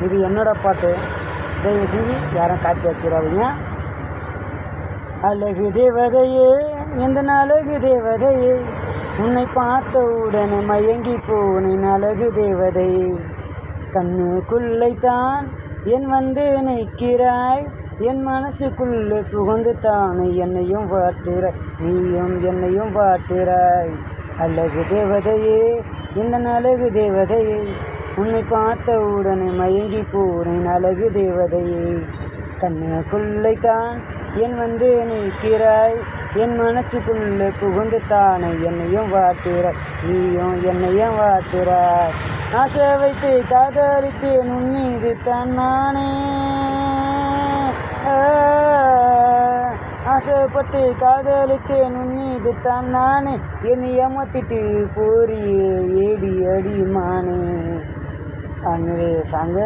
இது என்னோட பாட்டு, தயவு செஞ்சு யாரும் காப்பி வச்சிடாதீங்க. அழகு தேவதையே, எந்த அழகு தேவதையே, உன்னை பார்த்த உடனே மயங்கி போனேன் அழகு தேவதையே. கண்ணுக்குள்ளைத்தான் என் வந்து நிற்கிறாய், என் மனசுக்குள்ளே புகுந்து தானே என்னையும் வாட்டுறாய், நீயும் என்னையும் வாட்டுறாய். அழகு தேவதையே, இந்த அழகு தேவதையே, உன்னை பார்த்த உடனே மயங்கி போனேன் அழகு தேவதையே. கண்ணுக்குள்ளைத்தான் என் வந்து நிற்கிறாய், என் மனசுக்குள்ளே புகுந்து தானே என்னையும் வாட்டுறாய், நீயும் என்னையும் வாட்டுறாய். ஆசை வைத்து காதலித்தேன் உன் மீது தான் நானே, ஆசைப்பட்டு காதலித்தேன் உன் மீது தான் நானே, என்னை ஏமாத்திட்டு போறியே ஏடி அடி மானே. அந்த சாங்க